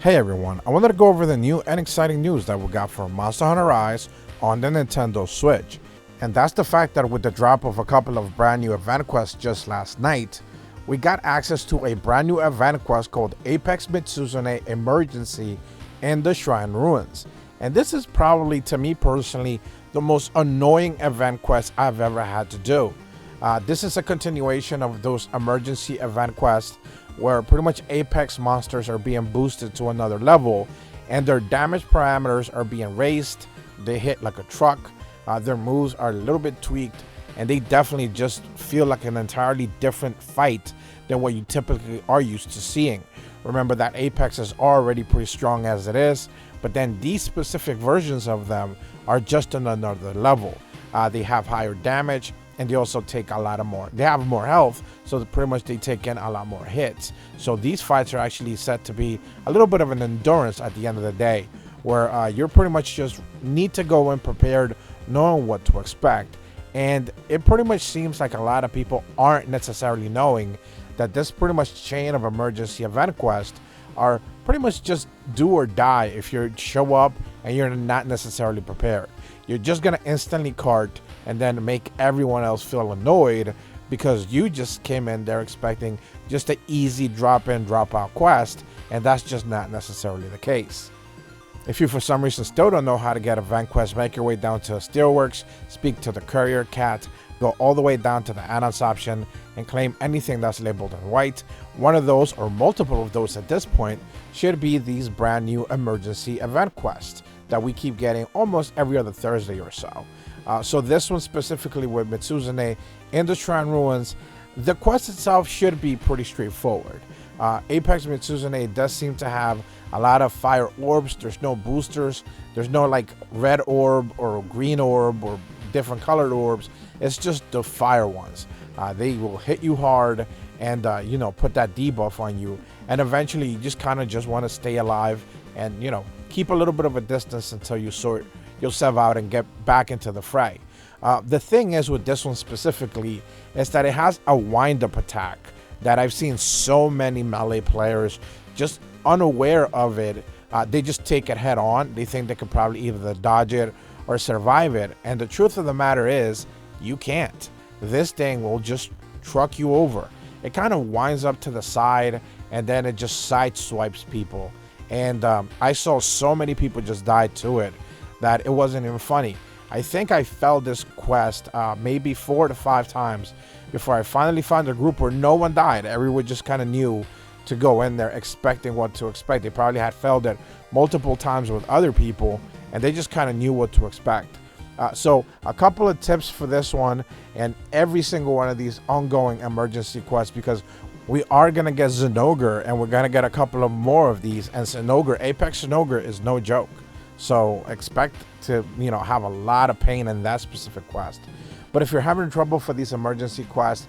Hey everyone, I wanted to go over the new and exciting news that we got for Monster Hunter Rise on the Nintendo Switch. And that's the fact that with the drop of a couple of brand new event quests just last night, we got access to a brand new event quest called Apex Mitsuzune Emergency in the Shrine Ruins. And this is probably, to me personally, the most annoying event quest I've ever had to do. This is a continuation of those emergency event quests where pretty much Apex monsters are being boosted to another level and their damage parameters are being raised. They hit like a truck. Their moves are a little bit tweaked, and they definitely just feel like an entirely different fight than what you typically are used to seeing. Remember that Apex is already pretty strong as it is, but then these specific versions of them are just on another level. They have higher damage, and they also take a lot of more. They have more health, so pretty much they take in a lot more hits. So these fights are actually set to be a little bit of an endurance at the end of the day, where you're pretty much just need to go in prepared, knowing what to expect. And it pretty much seems like a lot of people aren't necessarily knowing that this pretty much chain of emergency event quests are pretty much just do or die if you show up and you're not necessarily prepared. You're just gonna instantly cart and then make everyone else feel annoyed because you just came in there expecting just an easy drop in, drop out quest, and that's just not necessarily the case. If you for some reason still don't know how to get event quests, make your way down to Steelworks, speak to the courier cat, go all the way down to the add-ons option and claim anything that's labeled in white. One of those, or multiple of those at this point, should be these brand new emergency event quests that we keep getting almost every other Thursday or so. So this one specifically with Mitsuzune in the Shrine Ruins, the quest itself should be pretty straightforward. Apex Mitsuzune does seem to have a lot of fire orbs. There's no boosters. There's no like red orb or green orb or different colored orbs. It's just the fire ones. They will hit you hard and put that debuff on you, and eventually you just kind of just want to stay alive and keep a little bit of a distance until you sort yourself out and get back into the fray. The thing is with this one specifically is that it has a wind-up attack that I've seen so many melee players just unaware of it. They just take it head on. They think they could probably either dodge it or survive it, and the truth of the matter is you can't. This thing will just truck you over. It kind of winds up to the side and then it just side swipes people, and I saw so many people just die to it that it wasn't even funny. I think I failed this quest maybe 4 to 5 times before I finally found a group where no one died. Everyone just kind of knew to go in there expecting what to expect. They probably had failed it multiple times with other people and they just kind of knew what to expect. So a couple of tips for this one and every single one of these ongoing emergency quests, because we are going to get Zinogre and we're going to get a couple of more of these, and Zinogre, Apex Zinogre is no joke. So expect to have a lot of pain in that specific quest. But if you're having trouble for these emergency quests,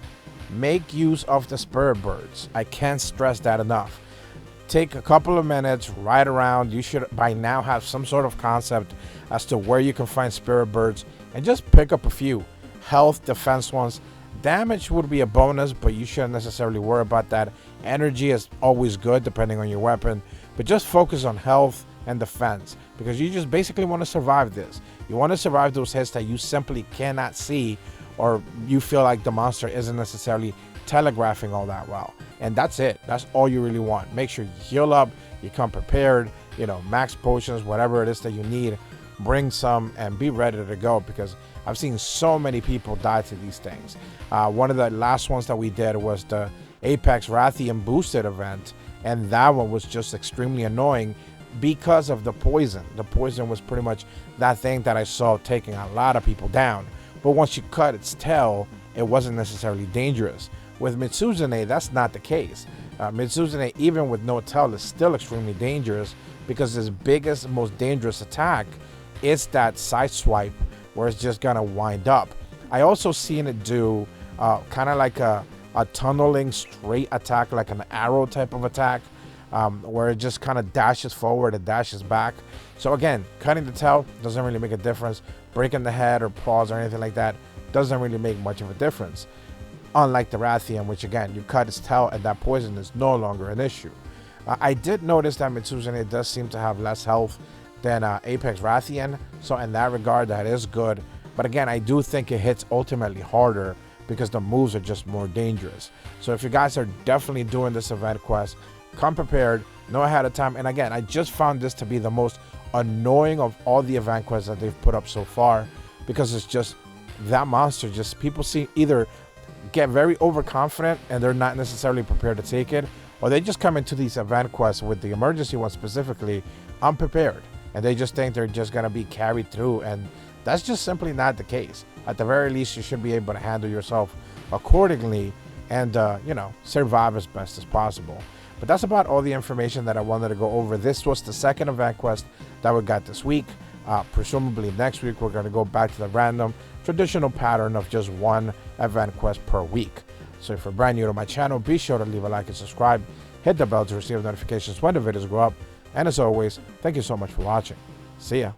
make use of the spirit birds. I can't stress that enough. Take a couple of minutes, ride around. You should by now have some sort of concept as to where you can find spirit birds, and just pick up a few. Health, defense ones. Damage would be a bonus, but you shouldn't necessarily worry about that. Energy is always good depending on your weapon, but just focus on health and defense, because you just basically want to survive this. You want to survive those hits that you simply cannot see, or you feel like the monster isn't necessarily telegraphing all that well. And that's it. That's all you really want. Make sure you heal up, you come prepared, max potions, whatever it is that you need, bring some and be ready to go, because I've seen so many people die to these things. One of the last ones that we did was the Apex Rathian boosted event, and that one was just extremely annoying because of the poison. The poison was pretty much that thing that I saw taking a lot of people down. But once you cut its tail, it wasn't necessarily dangerous. With Mitsuzune, that's not the case. Mitsuzune, even with no tail, is still extremely dangerous, because his biggest, most dangerous attack is that side swipe where it's just gonna wind up. I also seen it do kind of like a tunneling straight attack, like an arrow type of attack, where it just kind of dashes forward and dashes back. So again, cutting the tail doesn't really make a difference. Breaking the head or paws or anything like that doesn't really make much of a difference. Unlike the Rathian, which again, you cut its tail and that poison is no longer an issue. I did notice that Mitsuzune does seem to have less health than Apex Rathian, so in that regard, that is good. But again, I do think it hits ultimately harder because the moves are just more dangerous. So if you guys are definitely doing this event quest, come prepared, know ahead of time. And again, I just found this to be the most annoying of all the event quests that they've put up so far, because it's just that monster, just people see either get very overconfident and they're not necessarily prepared to take it, or they just come into these event quests, with the emergency one specifically, unprepared, and they just think they're just going to be carried through, and that's just simply not the case. At the very least, you should be able to handle yourself accordingly and, you know, survive as best as possible. But that's about all the information that I wanted to go over. This was the second event quest that we got this week. Presumably next week, we're going to go back to the random, traditional pattern of just one event quest per week. So if you're brand new to my channel, be sure to leave a like and subscribe. Hit the bell to receive notifications when the videos go up. And as always, thank you so much for watching. See ya.